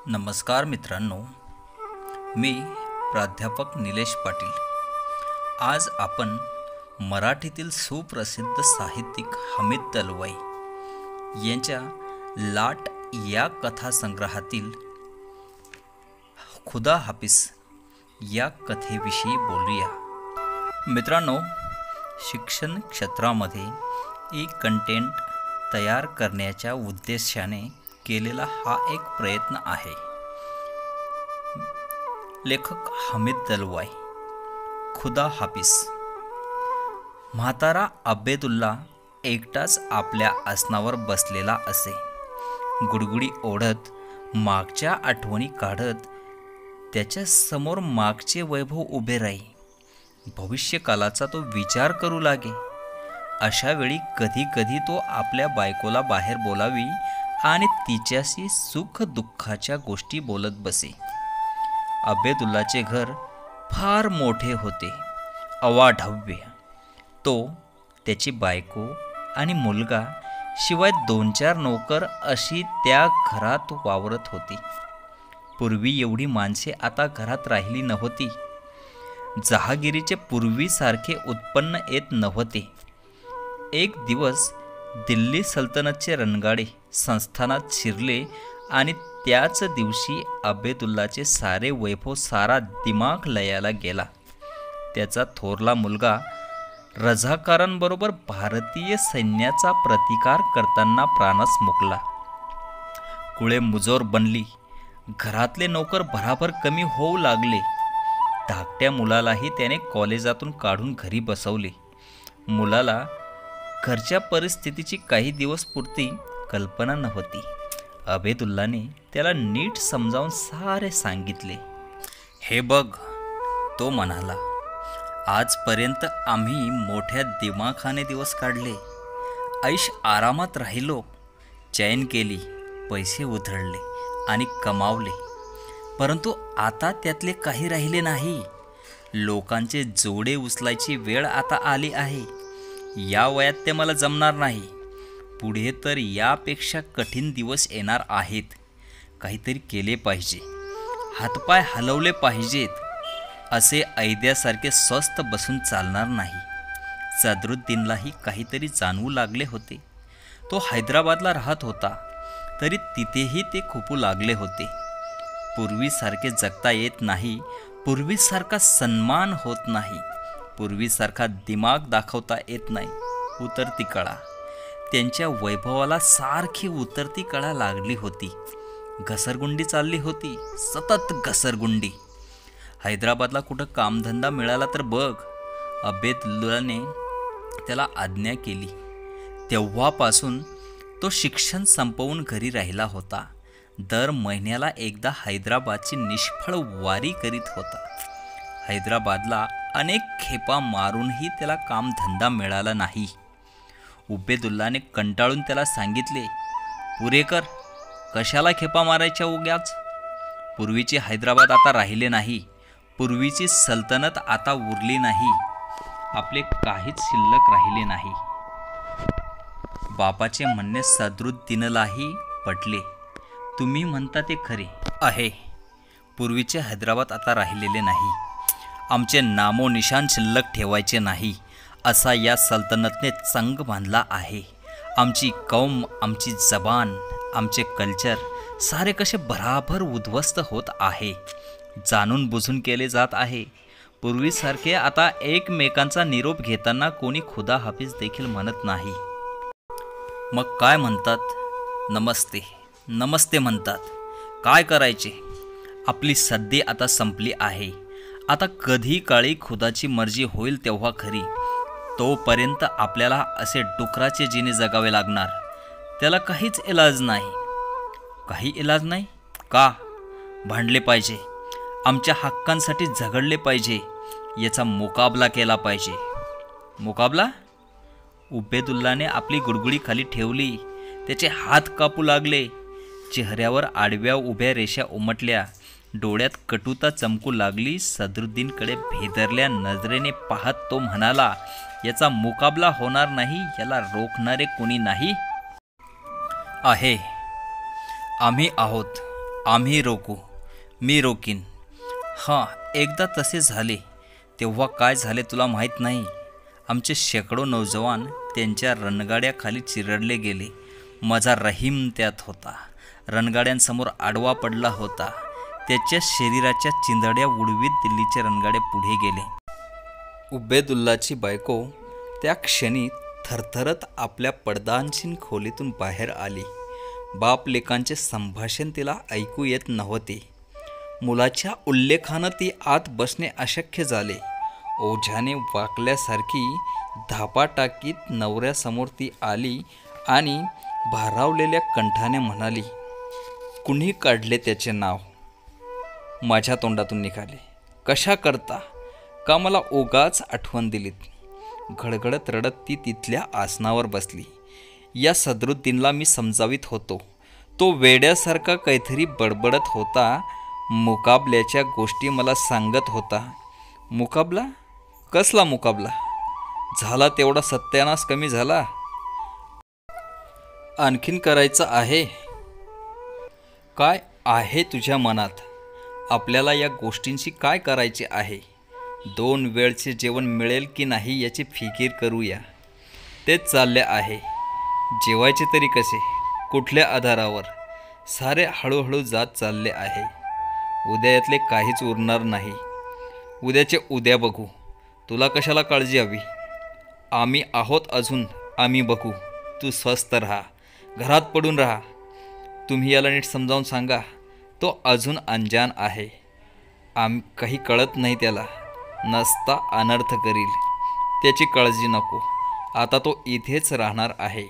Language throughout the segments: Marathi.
नमस्कार मित्रांनो, मी प्राध्यापक निलेश पाटील। आज आपण मराठीतील सुप्रसिद्ध साहित्यिक हमीद दलवाई यांच्या लाट या कथासंग्रहातील खुदा हाफिज या कथेविषयी बोलूया। मित्रांनो, शिक्षण क्षेत्रामध्ये ई कंटेंट तयार करण्याच्या उद्देशाने केलेला हा एक प्रयत्न आहे। लेखक हमीद दलवाई। खुदा हाफिज। म्हातारा अब्बेदुल्ला एकटाच आपल्या आसनावर बसलेला असे। गुडगुडी ओढत, मागच्या आठवणी काढत त्याच्या समोर मागचे वैभव उभे राही। भविष्यकालाचा तो विचार करू लागे। अशा वेळी कधी कधी तो आपल्या बायकोला बाहेर बोलावी आणि तिच्याशी सुख दुःखाच्या गोष्टी बोलत बसे। अब्बेदुल्लाचे घर फार मोठे होते, अवाढव्य। तो, त्याची बायको आणि मुलगा शिवाय 2-4 नोकर अशी त्या घरात वावरत होती। पूर्वी एवढी माणसे आता घरात राहिली नव्हती। जहागिरीचे पूर्वीसारखे उत्पन्न येत नव्हते। एक दिवस दिल्ली सल्तनतचे रणगाडे संस्थानात शिरले आणि त्याच दिवशी अब्बेदुल्लाचे सारे वैभव, सारा दिमाग लयाला गेला। त्याचा थोरला मुलगा रझाकारांबरोबर भारतीय सैन्याचा प्रतिकार करताना प्राणास मुकला। कुळे मुजोर बनली। घरातले नोकर भराभर कमी होऊ लागले। धाकट्या मुलालाही त्याने कॉलेजातून काढून घरी बसवले। मुलाला घरच्या परिस्थितीची काही दिवस पुरती कल्पना नव्हती। अब्बेदुल्लाने त्याला नीट समजावून सारे सांगितले। हे बघ, तो म्हणाला, आजपर्यंत आम्ही मोठ्या दिमाखाने दिवस काढले, ऐश आरामात राहिलो, चैन केली, पैसे उधळले आणि कमावले, परंतु आता त्यातले काही राहिले नाही। लोकांचे जोडे उचलायची वेळ आता आली आहे। या वयात ते मला जमणार नाही। पुढे तर यापेक्षा कठीण दिवस येणार आहेत। काहीतरी केले पाहिजे, हातपाय हलवले पाहिजेत। असे ऐद्यासारखे स्वस्थ बसून चालणार नाही। सदरुद्दीनलाही काहीतरी जाणवू लागले होते। तो हैदराबादला राहत होता, तरी तिथेही ते खुपू लागले होते। पूर्वीसारखे जगता येत नाही, पूर्वीसारखा सन्मान होत नाही, पूर्वीसारखा दिमाग दाखवता येत नाही। उतरती कळा। त्यांच्या वैभवाला सारखी उतरती कळा लागली होती। घसरगुंडी चालली होती, सतत घसरगुंडी। हैदराबादला कुठं कामधंदा मिळाला तर बघ। अब्बेदुल्लाने त्याला आज्ञा केली। तेव्हापासून तो शिक्षण संपवून घरी राहिला होता। दर महिन्याला एकदा हैदराबादची निष्फळ वारी करीत होता। हैदराबादला अनेक खेपा मारूनही त्याला कामधंदा मिळाला नाही। अब्बेदुल्लाने कंटाळून त्याला सांगितले, पुरेकर, कशाला खेपा मारायच्या उग्याच? पूर्वीची हैदराबाद आता राहिले नाही। पूर्वीची सल्तनत आता उरली नाही। आपले काहीच शिल्लक राहिले नाही। बापाचे म्हणणे सदरुद्दीनलाही पटले। तुम्ही म्हणता ते खरे आहे। पूर्वीचे हैदराबाद आता राहिलेले नाही। आमचे नामोनिशान शिल्लक ठेवायचे नाही, असा या सल्तनतने चंग बांधला आहे। आमची कौम, आमची जबान, आमचे कल्चर सारे कसे भराभर उद्ध्वस्त होत आहे। जाणून बुजून केले जात आहे। पूर्वीसारखे आता एकमेकांचा निरोप घेताना कोणी खुदा हाफिज देखील म्हणत नाही। मग काय म्हणतात? नमस्ते, नमस्ते म्हणतात। काय करायचे? आपली सद्दी आता संपली आहे। आता कधी काळी खुदाची मर्जी होईल तेव्हा खरी। तोपर्यंत आपल्याला असे डुकराचे जिने जगावे लागणार। त्याला काहीच इलाज नाही। काही इलाज नाही का? भांडले पाहिजे, आमच्या हक्कांसाठी झगडले पाहिजे, याचा मुकाबला केला पाहिजे। मुकाबला? अब्बेदुल्लाने आपली गुडगुडी खाली ठेवली। त्याचे हात कापू लागले। चेहऱ्यावर आडव्या उभ्या रेषा उमटल्या। डोळ्यात कटुता चमकू लागली। सदरुद्दीनकडे भेदरल्या नजरेने पाहत तो म्हणाला, याचा मुकाबला होणार नाही, याला रोखणारे कोणी नाही आहे। आम्ही आहोत। आम्ही रोकू, मी रोकीन. हां, एकदा तसे झाले. तेव्हा काय झाले तुला माहीत नाही. आमचे शेकडो नौजवान त्यांच्या रणगाड्याखाली चिरडले गेले. माझा रहीम त्यात होता. रणगाड्यांसमोर आडवा पडला होता. त्याच्या शरीराच्या चिंधड्या उडवीत दिल्लीचे रणगाडे पुढे गेले. उबेदुल्लाची बायको त्या क्षणी थरथरत आपल्या पडदांशीन खोलीतून बाहेर आली. बाप लेकांचे संभाषण तिला ऐकू येत नव्हते. मुलाच्या उल्लेखानं ती आत बसणे अशक्य झाले. ओझ्याने वाकल्यासारखी धापा टाकीत नवऱ्यासमोर ती आली आणि भारावलेल्या कंठाने म्हणाली, कुणी काढले त्याचे नाव? माझ्या तोंडातून निघाले. कशा करता? का मला ओगाच आठवण दिलीत? घडघडत रडत ती तिथल्या आसनावर बसली. या सदरुद्दीनला मी समजावीत होतो. तो वेड्यासारखा काहीतरी बडबडत होता. मुकाबल्याच्या गोष्टी मला सांगत होता. मुकाबला? कसला मुकाबला? झाला तेवढा सत्यानाश कमी झाला? आणखीन करायचं आहे? काय आहे तुझ्या मनात? आपल्याला या गोष्टींशी काय करायचे आहे? 2 वेळचे जेवण मिळेल की नाही याची फिकीर करूया. तेच चालले आहे. जेवायचे तरी कसे? कुठल्या आधारावर? सारे हळूहळू जात चालले आहे. उद्या यातले काहीच उरणार नाही. उद्याचे उद्या बघू. तुला कशाला काळजी हवी? आम्ही आहोत अजून. आम्ही बघू. तू स्वस्थ राहा. घरात पडून राहा. तुम्ही याला नीट समजावून सांगा. तो अजून अनजान आहे. काही कळत नाही त्याला. नसता अनर्थ करील. त्याची काळजी नको. आता तो इथेच राहणार आहे.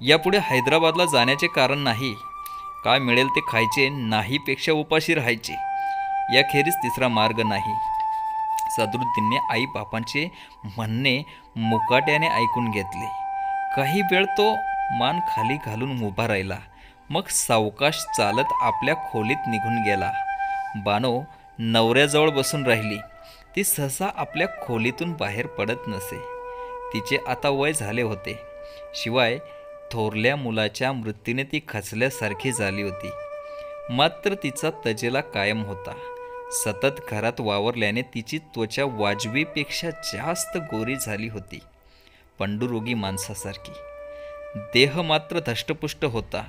यापुढे हैदराबादला जाण्याचे कारण नाही. काय मिळेल ते खायचे, नाहीपेक्षा उपाशी राहायचे. याखेरीज तिसरा मार्ग नाही. सदरुद्दीनने आईबापांचे म्हणणे मुकाट्याने ऐकून घेतले. काही वेळ तो मान खाली घालून उभा राहिला. मग सावकाश चालत आपल्या खोलीत निघून गेला. बानो नवऱ्याजवळ बसून राहिली. ती सहसा आपल्या खोलीतून बाहेर पडत नसे. तिचे आता वय झाले होते. शिवाय थोरल्या मुलाच्या मृत्यूने ती खचल्यासारखी झाली होती. मात्र तिचा तजेला कायम होता. सतत घरात वावरल्याने तिची त्वचा वाजवीपेक्षा जास्त गोरी झाली होती. पंडुरोगी माणसासारखी. देह मात्र धष्टपुष्ट होता.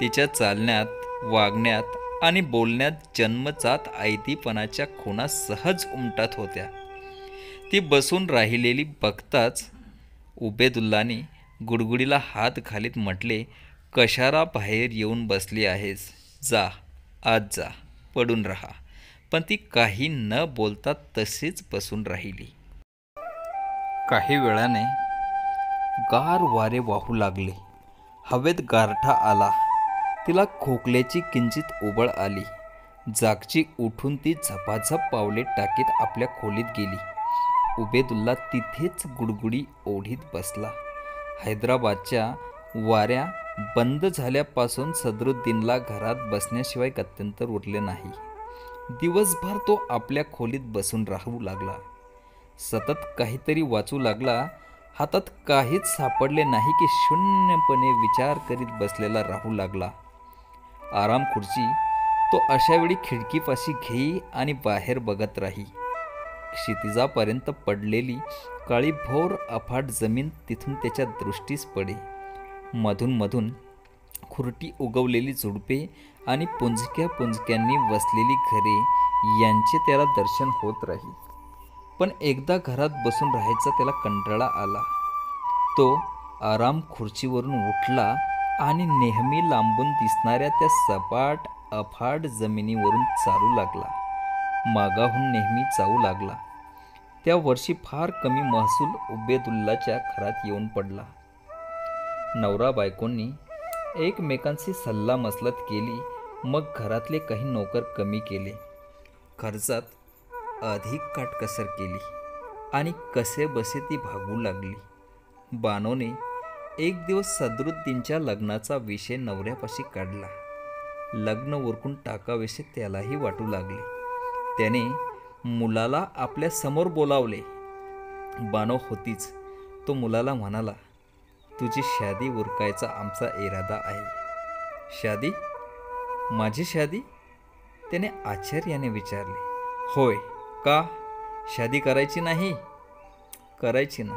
तिच्या चालण्यात, वागण्यात आणि बोलण्यात जन्मजात आयतीपणाच्या खुणा सहज उमटत होत्या. ती बसून राहिलेली बघताच उबेदुल्लाने गुडगुडीला हात घालीत म्हटले, कशाला बाहेर येऊन बसली आहेस? जा, आज जा, पडून राहा. पण ती काही न बोलता तशीच बसून राहिली. काही वेळाने गार वारे वाहू लागले. हवेत गारठा आला. तिला खोकल्याची किंचित उबळ आली. जागची उठून ती झपाझप पावले टाकीत आपल्या खोलीत गेली. उबेदुल्ला तिथेच गुडगुडी ओढीत बसला. हैदराबादच्या वाऱ्या बंद झाल्यापासून सदरुद्दीनला घरात बसण्याशिवाय गत्यंतर उरले नाही. दिवसभर तो आपल्या खोलीत बसून राहू लागला. सतत काहीतरी वाचू लागला. हातात काहीच सापडले नाही की शून्यपणे विचार करीत बसलेला राहू लागला. आराम खुर्ची तो अशावेळी खिडकीपाशी घेई आणि बाहेर बघत राही. क्षितिजापर्यंत पडलेली काळी भोर अफाट जमीन तिथून त्याच्या दृष्टीस पडे. मधून मधून खुरटी उगवलेली झुडपे आणि पुंजक्या पुंजक्यांनी वसलेली घरे यांचे त्याला दर्शन होत राही. पण एकदा घरात बसून राहायचा त्याला कंटाळा आला. तो आराम खुर्चीवरून उठला आणि नेहमी लांबून दिसणाऱ्या त्या सपाट अफाट जमिनीवरून चालू लागला. मागाहून नेहमी जाऊ लागला. त्या वर्षी फार कमी महसूल उबेदुल्लाच्या घरात येऊन पडला. नवरा बायकोंनी एकमेकांशी सल्लामसलत केली. मग घरातले काही नोकर कमी केले. खर्चात अधिक काटकसर केली आणि कसे बसे ती भागू लागली. बानोने एक दिवस सदरुद्दीनच्या लग्नाचा विषय नवऱ्यापाशी काढला. लग्न उरकून टाकावेसे त्यालाही वाटू लागले. त्याने मुलाला आपल्या समोर बोलावले. बानो होतीच. तो मुलाला म्हणाला, तुझी शादी उरकायचा आमचा इरादा आहे. शादी? माझी शादी? त्याने आश्चर्याने विचारले. होय का? शादी करायची नाही? करायची ना,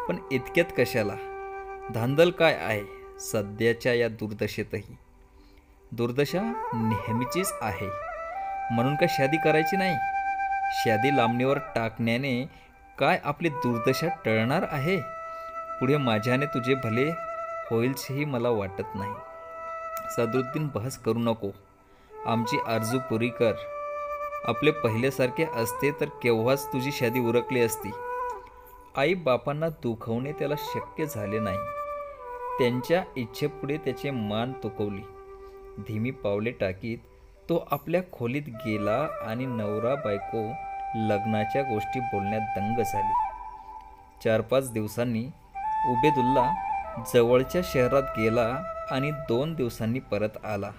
पण इतक्यात कशाला? धांदल काय आहे सध्याच्या या दुर्दशेतही? दुर्दशा नेहमीचीच आहे म्हणून का शादी करायची नाही? शादी लांबणीवर टाकण्याने काय आपली दुर्दशा टळणार आहे? पुढे माझ्याने तुझे भले होईलही मला वाटत नाही. सदरुद्दीन बहस करू नको. आमची आरजू पुरी कर. आपले पहिल्यासारखे असते तर केव्हाच तुझी शादी उरकली असती. आई बापांना दुखवणे त्याला शक्य झाले नाही. त्यांच्या इच्छेपुढे त्याचे मान तुकवली. धीमी पावले टाकीत तो आपल्या खोलीत गेला आणि नवरा बायको लग्नाच्या गोष्टी बोलण्यात दंग झाली. 4-5 दिवसांनी उबेदुल्ला जवळच्या शहरात गेला आणि 2 दिवसांनी परत आला.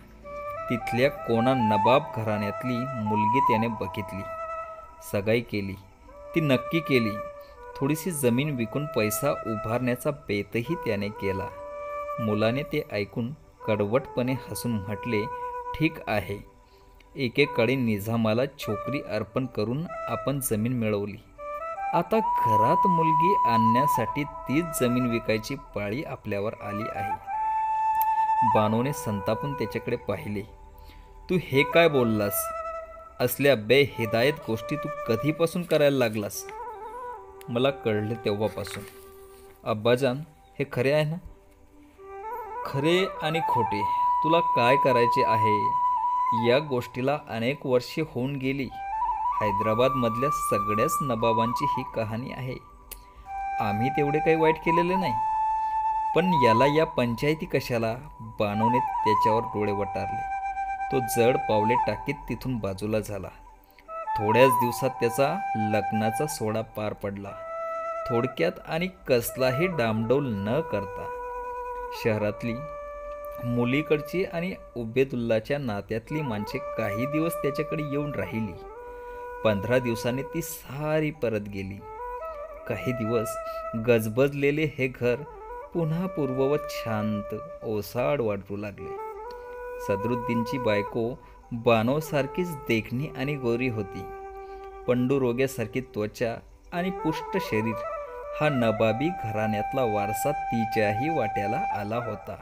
तिथल्या कोणा नबाब घराण्यातली मुलगी त्याने बघितली. सगाई केली. ती नक्की केली. थोडीशी जमीन विकून पैसा उभारण्याचा बेतही त्याने केला. मुलाने ते ऐकून कडवटपणे हसून म्हटले, ठीक आहे. एकेकाळी निजामाला छोकरी अर्पण करून आपण जमीन मिळवली. आता घरात मुलगी आणण्यासाठी तीच जमीन विकायची पाळी आपल्यावर आली आहे. बानोने संतापून त्याच्याकडे पाहिले. तू हे काय बोललास? असल्या बेहिदायत गोष्टी तू कधीपासून करायला लागलास? मला कळले तेव्हापासून. अब्बाजान, हे खरे आहे ना? खरे आणि खोटे तुला काय करायचे आहे? या गोष्टीला अनेक वर्षे होऊन गेली. हैदराबादमधल्या सगळ्याच नबाबांची ही कहाणी आहे. आम्ही तेवढे काही वाईट केलेले नाही. पण याला या पंचायती कशाला? बानोने त्याच्यावर डोळे वटारले. तो जड पावले टाकीत तिथून बाजूला झाला. थोड्याच दिवसात त्याचा लग्नाचा सोहळा पार पडला. थोडक्यात आणि कसलाही डामडौल न करता. शहरातली मुलीकडची आणि उबेदुल्लाच्या नात्यातली माणसे काही दिवस त्याच्याकडे येऊन राहिली. 15 दिवसांनी ती सारी परत गेली. काही दिवस गजबजलेले हे घर पुन्हा पूर्ववत शांत ओसाड वाटू लागले. सदरुद्दीनची बायको बानोसारखीच देखणी आणि गोरी होती. पंडुरोग्यासारखी त्वचा आणि पुष्ट शरीर हा नबाबी घराण्यातला वारसा तिच्याही वाट्याला आला होता.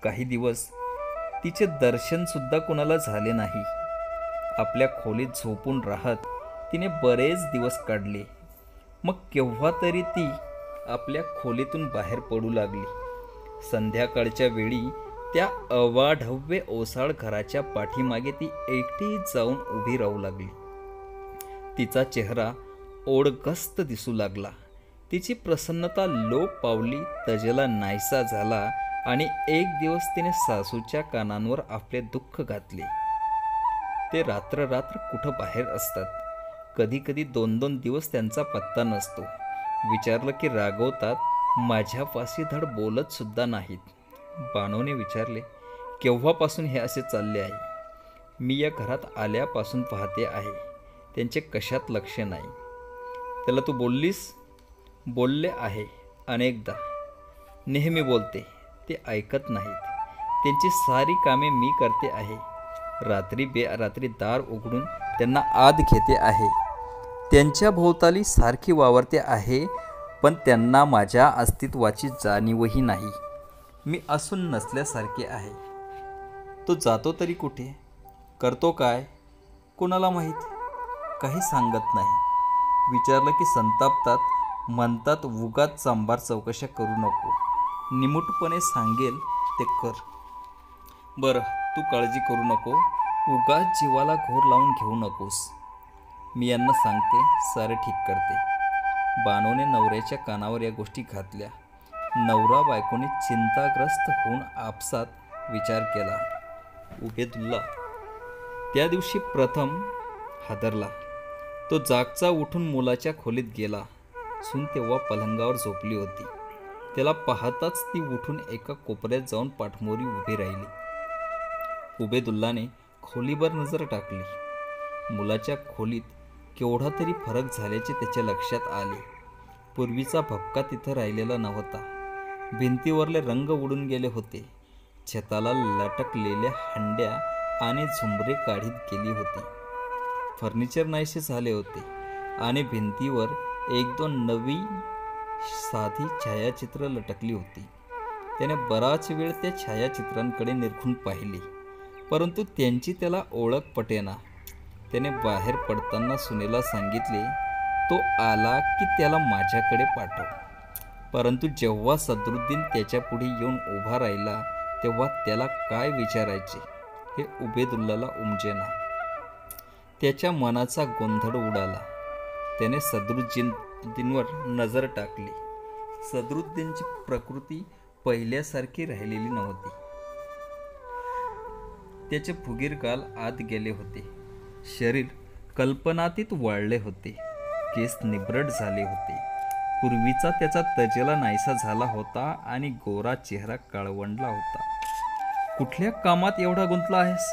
काही दिवस तिचे दर्शनसुद्धा कुणाला झाले नाही. आपल्या खोलीत झोपून राहत तिने बरेच दिवस काढले. मग केव्हा तरी ती आपल्या खोलीतून बाहेर पडू लागली. संध्याकाळच्या वेळी त्या अवाढव्य ओसाड घराच्या पाठीमागे ती एकटी जाऊन उभी राहू लागली. तिचा चेहरा ओढगस्त दिसू लागला. तिची प्रसन्नता लोप पावली, तजेला नाहीसा झाला आणि एक दिवस तिने सासूच्या कानांवर आपले दुःख घातले. ते रात्र कुठं बाहेर असतात. कधी कधी 2-2 दिवस त्यांचा पत्ता नसतो. विचारलं की रागवतात. माझ्यापाशी धड बोलत सुद्धा नाहीत. बानोने विचारले, केव्हापासून हे असे चालले आहे? मी या घरात आल्यापासून पाहते आहे. त्यांचे कशात लक्ष नाही. त्याला तू बोललीस? बोलले आहे अनेकदा. नेहमी बोलते. ते ऐकत नाहीत. त्यांची सारी कामे मी करते आहे. रात्री बेरात्री दार उघडून त्यांना आत घेते आहे. त्यांच्या भोवताली सारखी वावरते आहे, पण त्यांना माझ्या अस्तित्वाची जाणीवही नाही. मी असून नसल्यासारखे आहे. तो जातो तरी कुठे? करतो काय? कोणाला माहीत? काही सांगत नाही. विचारलं की संतापतात. म्हणतात उगाच चांबार चौकशा करू नको. निमूटपणे सांगेल ते कर. बरं, तू काळजी करू नको. उगाच जीवाला घोर लावून घेऊ नकोस. मी यांना सांगते, सारे ठीक करते. बानोने नवऱ्याच्या कानावर या गोष्टी घातल्या. नवरा बायकोने चिंताग्रस्त होऊन आपसात विचार केला. उबेदुल्ला त्या दिवशी प्रथम हादरला. तो जागचा उठून मुलाच्या खोलीत गेला. सून तेव्हा पलंगावर झोपली होती. त्याला पाहताच ती उठून एका कोपऱ्यात जाऊन पाठमोरी उभी राहिली. उबेदुल्लाने खोलीवर नजर टाकली. मुलाच्या खोलीत केवढा तरी फरक झाल्याचे त्याच्या लक्षात आले. पूर्वीचा भपका तिथं राहिलेला नव्हता. भिंतीवरले रंग उडून गेले होते. छताला लटकलेल्या हंड्या आणि झुंबरे काढीत गेली होती. फर्निचर नाहीसे झाले होते आणि भिंतीवर एक दोन नवी साधी छायाचित्र लटकली होती. त्याने बराच वेळ त्या छायाचित्रांकडे निरखून पाहिले, परंतु त्यांची त्याला ओळख पटेना. त्याने बाहेर पडताना सुनेला सांगितले, तो आला की त्याला माझ्याकडे पाठव. परंतु जेव्हा सदरुद्दीन त्याच्या पुढे येऊन उभा राहिला तेव्हा त्याला काय विचारायचे हे उबेदुल्लाला उमजेना. त्याच्या मनाचा गोंधळ उडाला. त्याने सदरुद्दीनवर नजर टाकली. सदरुद्दीनची प्रकृती पहिल्यासारखी राहिलेली नव्हती. त्याचे फुगीर गाल आत गेले होते. शरीर कल्पनातीत वाळले होते. केस निबरट झाले होते. पूर्वीचा त्याचा तजेला नाहीसा झाला होता आणि गोरा चेहरा काळवंडला होता. कुठल्या कामात एवढा गुंतला आहेस?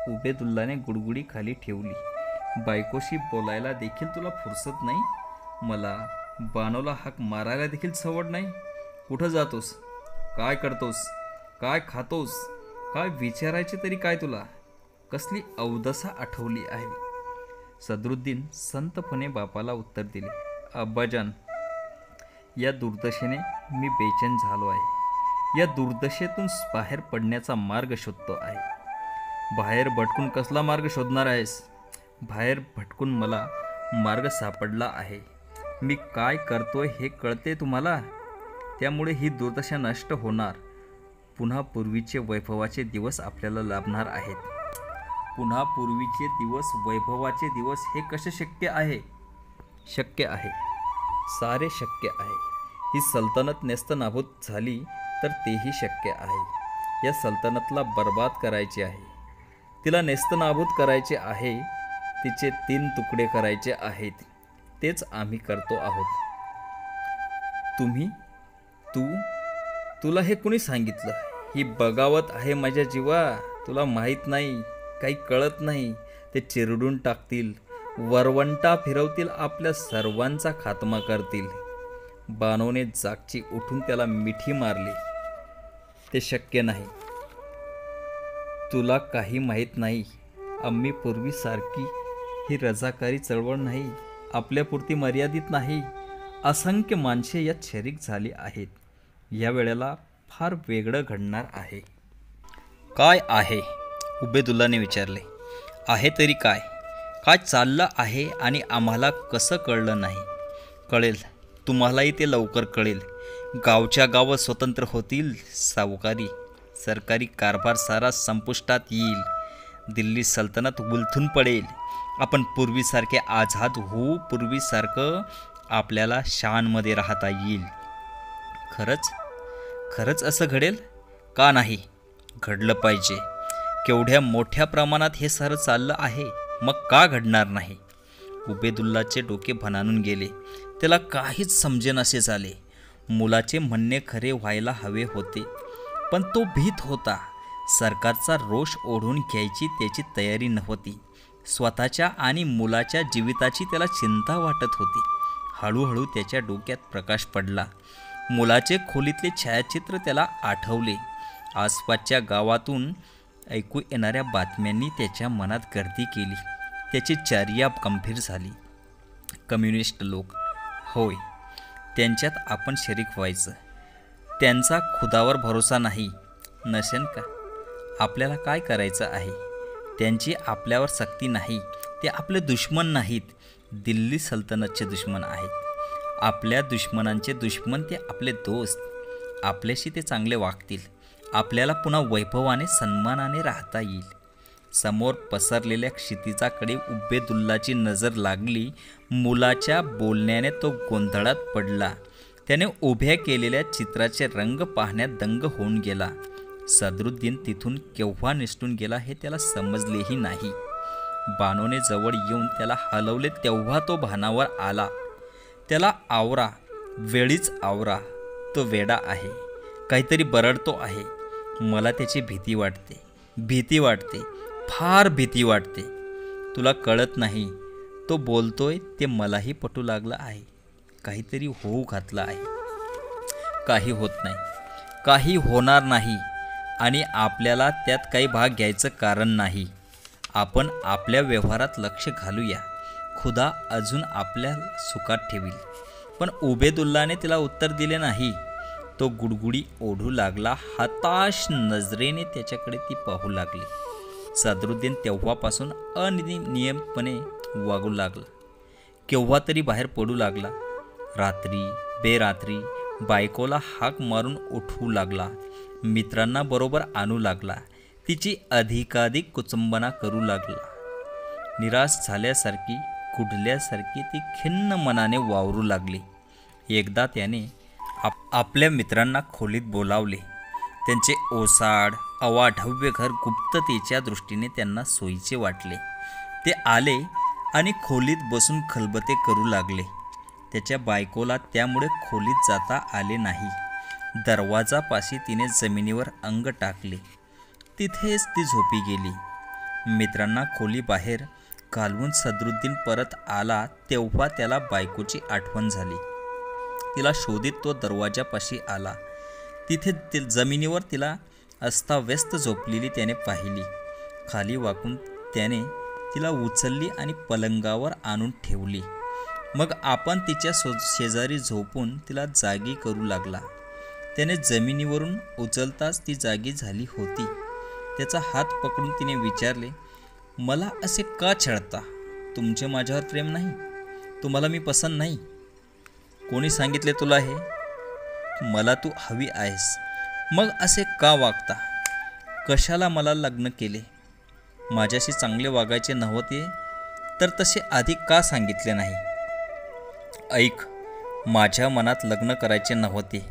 उबेदुल्लाने गुडगुडी खाली ठेवली. बायकोशी बोलायला देखील तुला फुरसत नाही? मला बानोला हाक मारायला देखील सवड नाही? कुठं जातोस? काय करतोस? काय खातोस? काय विचारायचे तरी काय तुला? कसली अवदसा आठवली आहे? सदरुद्दीन संतपणे बापाला उत्तर दिले, अब्बाजान, या दुर्दशेने मी बेचैन झालो आहे. या दुर्दशेतून बाहेर पडण्याचा मार्ग शोधतो आहे. बाहेर भटकून कसला मार्ग शोधणार आहेस? बाहेर भटकून मला मार्ग सापडला आहे. मी काय करतोय हे कळते तुम्हाला? त्यामुळे ही दुर्दशा नष्ट होणार. पुन्हा पूर्वीचे वैभवाचे दिवस आपल्याला लाभणार आहेत. पुन्हा पूर्वीचे दिवस, वैभवाचे दिवस हे कसे शक्य आहे? शक्य आहे, सारे शक्य आहे. ही सल्तनत नेस्तनाबूत झाली तर तेही शक्य आहे. या सल्तनतला बर्बाद करायचे आहे. तिला नेस्तनाबूत करायचे आहे. तिचे 3 तुकडे करायचे आहेत. तेच आम्ही करतो आहोत. तुला हे कुणी सांगितलं? ही बगावत आहे माझ्या जीवा. तुला माहीत नाही, काही कळत नाही. ते चिरडून टाकतील, वरवंटा फिरवतील, आपल्या सर्वांचा खात्मा करतील. बानोने जागची उठून त्याला मिठी मारली. ते शक्य नाही. तुला काही माहीत नाही. आम्ही पूर्वीसारखी ही रजाकारी चळवळ नाही. आपल्यापुरती मर्यादित नाही. असंख्य माणसे यात शरीक झाली आहेत. या वेळेला फार वेगळं घडणार आहे. काय आहे? उबेदुल्लाने विचारले. आहे तरी काय? काय चाललं आहे आणि आम्हाला कसं कळलं नाही? कळेल, तुम्हालाही ते लवकर कळेल. गावच्या गावं स्वतंत्र होतील. सावकारी सरकारी कारभार सारा संपुष्टात येईल. दिल्ली सल्तनत उलथून पडेल. आपण पूर्वीसारखे आझाद होऊ. पूर्वीसारखं आपल्याला शानमध्ये राहता येईल. खरंच असं घडेल? का नाही? घडलं पाहिजे. केवढ्या मोठ्या प्रमाणात हे सारं चाललं आहे. मग का घडणार नाही? उबेदुल्लाचे डोके भणाणून गेले. त्याला काहीच समजेनासे झाले. मुलाचे म्हणणे खरे व्हायला हवे होते, पण तो भीत होता. सरकारचा रोष ओढून घ्यायची त्याची तयारी नव्हती. स्वतःच्या आणि मुलाच्या जीविताची त्याला चिंता वाटत होती. हळूहळू त्याच्या डोक्यात प्रकाश पडला. मुलाचे खोलीतले छायाचित्र त्याला आठवले. आसपासच्या गावातून ऐकू येणाऱ्या बातम्यांनी त्याच्या मनात गर्दी केली. त्याची चर्या गंभीर झाली. कम्युनिस्ट लोक, होय, त्यांच्यात आपण शरीक व्हायचं. त्यांचा खुदावर भरोसा नाही. नसेन का? आपल्याला काय करायचं आहे? त्यांची आपल्यावर सक्ती नाही. ते आपले दुश्मन नाहीत. दिल्ली सल्तनतचे दुश्मन आहेत. आपल्या दुश्मनांचे दुश्मन ते आपले दोस्त. आपल्याशी ते चांगले वागतील. आपल्याला पुन्हा वैभवाने सन्मानाने राहता येईल. समोर पसरलेल्या क्षितिजाकडे उबेदुल्लाची नजर लागली. मुलाच्या बोलण्याने तो गोंधळात पडला. त्याने उभ्या केलेल्या चित्राचे रंग पाहण्यात दंग होऊन गेला. सदरुद्दीन तिथून केव्हा निसटून गेला हे त्याला समजलेही नाही. बानोने जवळ येऊन त्याला हलवले तेव्हा तो भानावर आला. त्याला आवरा, वेळीच आवरा. तो वेडा आहे. काहीतरी बरडतो आहे. मला त्याची भीती वाटते. फार भीती वाटते. तुला कळत नाही. तो बोलतोय ते मलाही पटू लागलं आहे. काहीतरी होऊ घातलं आहे. काही होत नाही. काही होणार नाही. आणि आपल्याला त्यात काही भाग घ्यायचं कारण नाही. आपण आपल्या व्यवहारात लक्ष घालूया. खुदा अजून आपल्या सुखात ठेवील. पण उबेदुल्लाने तिला उत्तर दिले नाही. तो गुडगुडी ओढू लागला. हताश नजरेने त्याच्याकडे ती पाहू लागली. सदरुद्दीन तेव्हापासून अनियमितपणे वागू लागला. केव्हा तरी बाहेर पडू लागला. रात्री बेरात्री बायकोला हाक मारून उठवू लागला. मित्रांना बरोबर आणू लागला. तिची अधिकाधिक कुचंबना करू लागला. निराश झाल्यासारखी कुढल्यासारखी ती खिन्न मनाने वावरू लागली. एकदा त्याने आपल्या मित्रांना खोलीत बोलावले. त्यांचे ओसाड अवाढव्य घर गुप्ततेच्या दृष्टीने त्यांना सोयीचे वाटले. ते आले आणि खोलीत बसून खलबते करू लागले. त्याच्या बायकोला त्यामुळे खोलीत जाता आले नाही. दरवाजापाशी तिने जमिनीवर अंग टाकले. तिथेच ती झोपी गेली. मित्रांना खोली बाहेर घालवून सदरुद्दीन परत आला तेव्हा त्याला बायकोची आठवण झाली. तिला शोधित तो दरवाजापाशी आला. तिथे जमिनीवर तिला अस्ताव्यस्त झोपलेली त्याने पाहिली. खाली वाकून त्याने तिला उचलली आणि पलंगावर आणून ठेवली. मग आपण तिच्या शेजारी झोपून तिला जागी करू लागला. त्याने जमिनीवरून उचलताच ती जागी झाली होती. त्याचा हात पकडून तिने विचारले, मला असे का छळता? तुमचे माझ्यावर प्रेम नाही? तुम्हाला मी पसंत नाही? कोणी सांगितले तुला हे? मला तू हवी आहेस, मग असे का वागता? कशाला मला लग्न केले? माझ्याशी चांगले वागायचे नव्हते तर तसे आधी का सांगितले नाही? ऐक, माझ्या मनात लग्न करायचे नव्हते.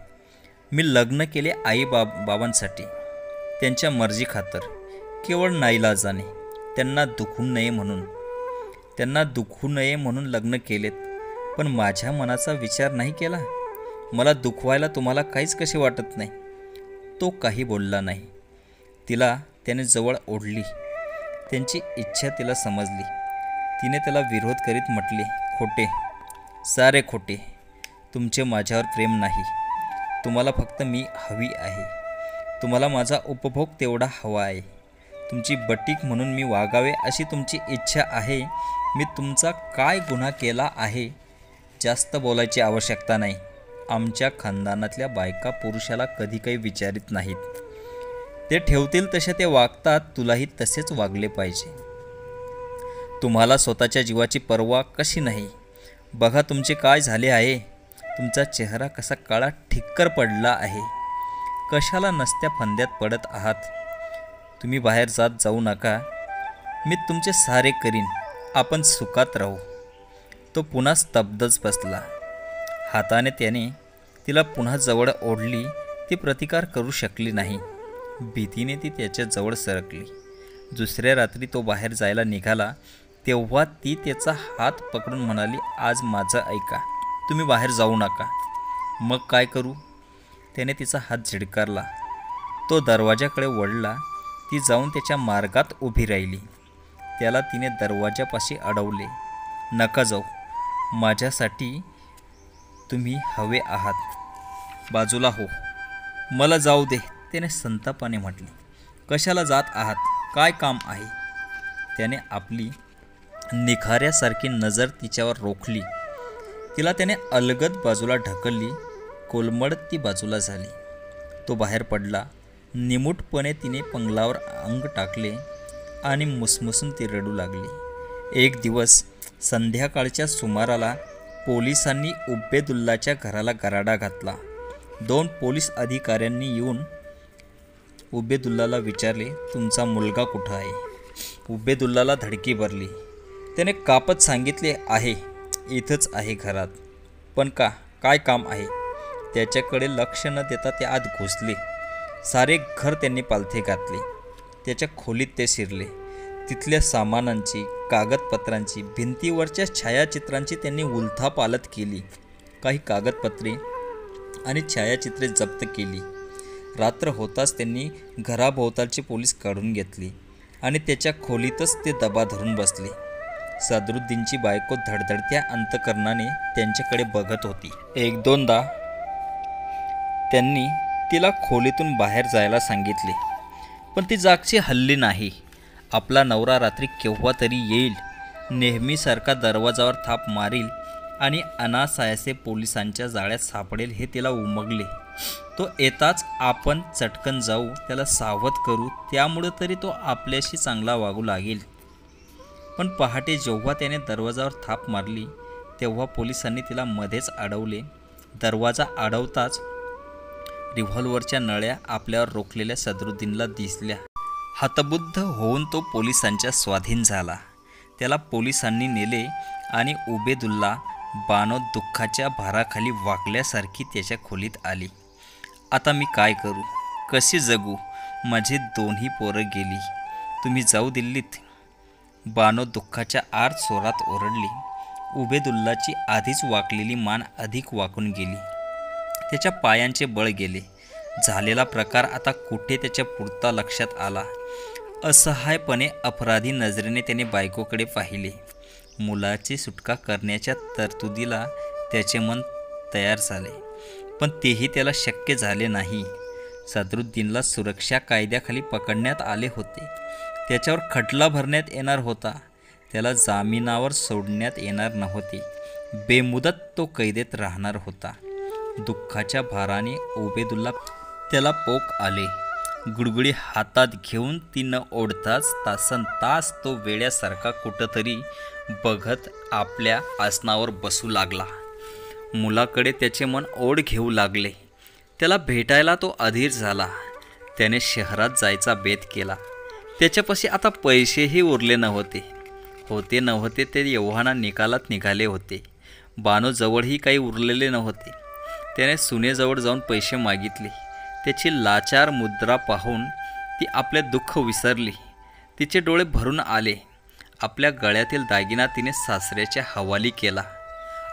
मी लग्न केले आई बाबांसाठी, त्यांच्या मर्जी खातर, केवळ नाईलाजाने, त्यांना दुखू नये म्हणून लग्न केलेत. पण माझ्या मनाचा विचार नाही केला? मला दुखवायला तुम्हाला काहीच कसे वाटत नाही? तो काही बोलला नाही. तिला त्याने जवळ ओढली. त्यांची इच्छा तिला समजली. तिने त्याला विरोध करीत म्हटले, खोटे, सारे खोटे. तुमचे माझ्यावर प्रेम नाही. तुम्हाला फक्त मी हवी आहे. तुम्हाला माझा उपभोग तेवढा हवा आहे. तुमची बटीक म्हणून मी वागावे अशी तुमची इच्छा आहे. मी तुमचा काय गुन्हा केला आहे? जास्त बोलायची आवश्यकता नाही. आमच्या खानदानातल्या बायका पुरुषाला कधी काही विचारित नाहीत. ते ठेवतील तसे ते वागतात. तुलाही तसेच वागले पाहिजे. तुम्हाला स्वतःच्या जीवाची पर्वा कशी नाही? बघा तुमचे काय झाले आहे. तुमचा चेहरा कसा काळा ठिक्कर पडला आहे. कशाला नसत्या फंद्यात पडत आहात? तुम्ही बाहेर जाऊ नका. मी तुमचे सारे करीन. आपण सुखात राहू. तो पुन्हा स्तब्धच बसला. हाताने त्याने तिला पुन्हा जवळ ओढली. ती प्रतिकार करू शकली नाही. भीतीने ती त्याच्या जवळ सरकली. दुसऱ्या रात्री तो बाहेर जायला निघाला तेव्हा ती त्याचा हात पकडून म्हणाली, आज माझं ऐका. तुम्ही बाहेर जाऊ नका. मग काय करू? त्याने तिचा हात झिडकारला. तो दरवाजाकडे वळला. ती जाऊन त्याच्या मार्गात उभी राहिली. त्याला तिने दरवाजापाशी अडवले. नका जाऊ. माझ्यासाठी तुम्ही हवे आहात. बाजूला हो. मला जाऊ दे, त्याने संतापाने म्हटले. कशाला जात आहात? काय काम आहे? त्याने आपली निखाऱ्यासारखी नजर तिच्यावर रोखली. तिला त्याने अलगद बाजूला ढकलली. कोलमडत ती बाजूला झाली. तो बाहेर पडला. निमूटपणे तिने पंगलावर अंग टाकले आणि मुसमुसून ती रडू लागली. एक दिवस संध्याकाळच्या सुमाराला पोलिसांनी उबेदुल्लाच्या घराला गराडा घातला. 2 पोलीस अधिकाऱ्यांनी येऊन उबेदुल्लाला विचारले, तुमचा मुलगा कुठं आहे? उबेदुल्लाला धडकी भरली. त्याने कापत सांगितले, आहे, इथंच आहे घरात. पण काय काम आहे? त्याच्याकडे लक्ष न देता ते आत घुसले. सारे घर त्यांनी पालथे घातले. त्याच्या खोलीत ते शिरले. तिथल्या सामानांची, कागदपत्रांची, भिंतीवरच्या छायाचित्रांची त्यांनी उलथापालथ केली. काही कागदपत्रे आणि छायाचित्रे जप्त केली. रात्र होताच त्यांनी घराभोवतालची पोलीस काढून घेतली आणि त्याच्या खोलीतच ते दबा धरून बसले. सदरुद्दीनची बायको धडधडत्या अंतकरणाने त्यांच्याकडे बघत होती. 1-2दा त्यांनी तिला खोलीतून बाहेर जायला सांगितले, पण ती जागची हल्ली नाही. आपला नवरा रात्री केव्हा तरी येईल, नेहमीसारखा दरवाजावर थाप मारील आणि अनासायासे पोलिसांच्या जाळ्यात सापडेल हे तिला उमगले. तो येताच आपण चटकन जाऊ, त्याला सावध करू, त्यामुळे तरी तो आपल्याशी चांगला वागू लागेल. पण पहाटे जेव्हा त्याने दरवाजावर थाप मारली तेव्हा पोलिसांनी तिला मध्येच अडवले. दरवाजा अडवताच रिव्हॉल्वरच्या नळ्या आपल्यावर रोखलेल्या सदरुद्दीनला दिसल्या. हतबुद्ध होऊन तो पोलिसांच्या स्वाधीन झाला. त्याला पोलिसांनी नेले आणि उबेदुल्ला बानो दुःखाच्या भाराखाली वाकल्यासारखी त्याच्या खोलीत आली. आता मी काय करू, कशी जगू, माझी दोन्ही पोरं गेली, तुम्ही जाऊ दिल्लीत. बानो दुःखाच्या आर्त स्वरात ओरडली. उबेदुल्लाची आधीच वाकलेली मान अधिक वाकून गेली. त्याच्या पायांचे बळ गेले. झालेला प्रकार आता कुठे त्याच्या पुरता लक्षात आला. असहायपणे अपराधी नजरेने त्याने बायकोकडे पाहिले. मुलाची सुटका करण्याच्या तरतुदीला त्याचे मन तयार झाले, पण तेही त्याला शक्य झाले नाही. सदरुद्दीनला सुरक्षा कायद्याखाली पकडण्यात आले होते. त्याच्यावर खटला भरण्यात येणार होता. त्याला जामिनावर सोडण्यात येणार नव्हते. बेमुदत तो कैदेत राहणार होता. दुःखाच्या भाराने उबेदुल्ला त्याला पोक आले. गुडगुडी हातात घेऊन ती न ओढताच तासन तास तो वेड्यासारखा कुठंतरी बघत आपल्या आसनावर बसू लागला. मुलाकडे त्याचे मन ओढ घेऊ लागले. त्याला भेटायला तो अधीर झाला. त्याने शहरात जायचा बेत केला. त्याच्यापाशी आता पैसेही उरले नव्हते. होते ते एव्हाना निकालात निघाले होते. बानोजवळही काही उरलेले नव्हते. त्याने सुनेजवळ जाऊन पैसे मागितले. त्याची लाचार मुद्रा पाहून ती आपले दुःख विसरली. तिचे डोळे भरून आले. आपल्या गळ्यातील दागिना तिने सासऱ्याच्या हवाली केला.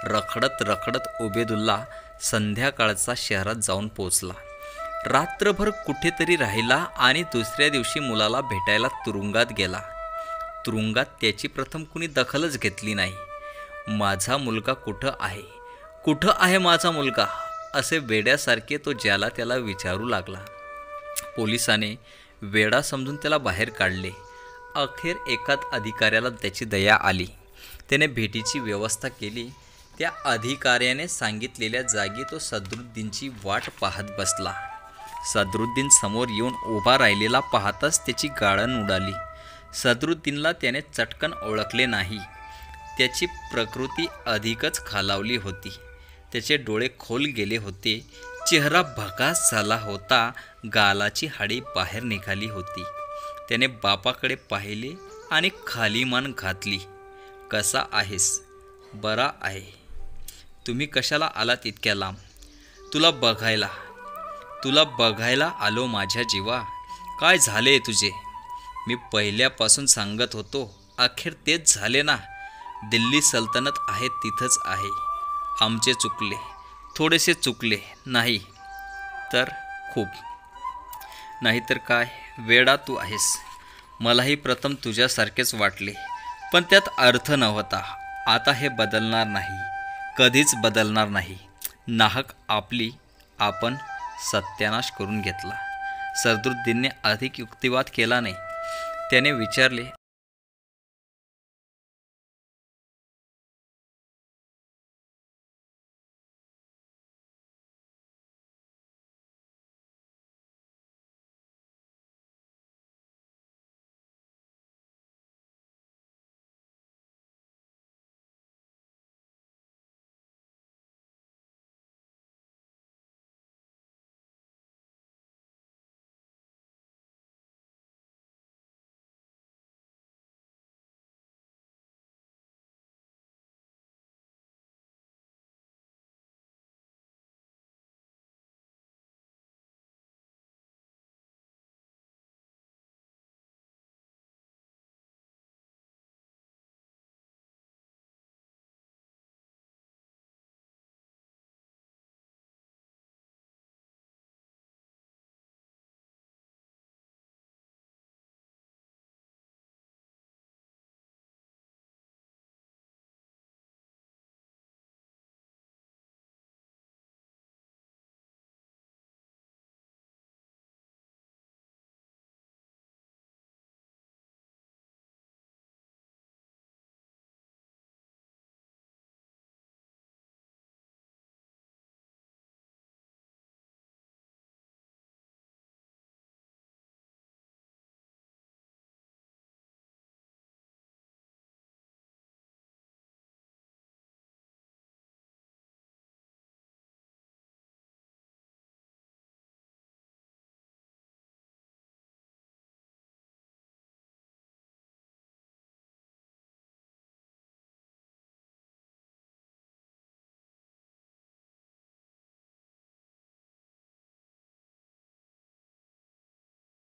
रखडत रखडत उबेदुल्ला संध्याकाळचा शहरात जाऊन पोचला. रात्रभर कुठेतरी राहिला आणि दुसऱ्या दिवशी मुलाला भेटायला तुरुंगात गेला. तुरुंगात त्याची प्रथम कुणी दखलच घेतली नाही. माझा मुलगा कुठं आहे माझा मुलगा, असे वेड्यासारखे तो ज्याला त्याला विचारू लागला. पोलिसाने वेडा समजून त्याला बाहेर काढले. अखेर एकाच अधिकाऱ्याला त्याची दया आली. त्याने भेटीची व्यवस्था केली. त्या अधिकाऱ्याने सांगितलेल्या जागी तो सदरुद्दीनची वाट पाहत बसला. सदरुद्दीन समोर येऊन उभा राहिलेला पाहताच त्याची गाळण उडाली. सदरुद्दीनला त्याने चटकन ओळखले नाही. त्याची प्रकृती अधिकच खालावली होती. त्याचे डोळे खोल गेले होते. चेहरा भकास झाला होता. गालाची हाडी बाहेर निघाली होती. त्याने बापाकडे पाहिले आणि खाली मान घातली. कसा आहेस? बरा आहे. तुम्ही कशाला आलात इतक्या लांब? तुला बघायला आलो माझ्या जीवा. काय झाले तुझे? मी पहिल्यापासून सांगत होतो. अखेर तेच झाले ना. दिल्ली सल्तनत आहे तिथंच आहे. आमचे चुकले, थोडेसे चुकले नाही तर खूप. नाहीतर काय वेडा तू आहेस. मलाही प्रथम तुझ्यासारखेच वाटले, पण त्यात अर्थ नव्हता. आता हे बदलणार नाही, कधीच बदलणार नाही. नाहक आपण सत्यानाश करून घेतला. सदरुद्दीनने अधिक युक्तिवाद केला नाही. त्याने विचारले,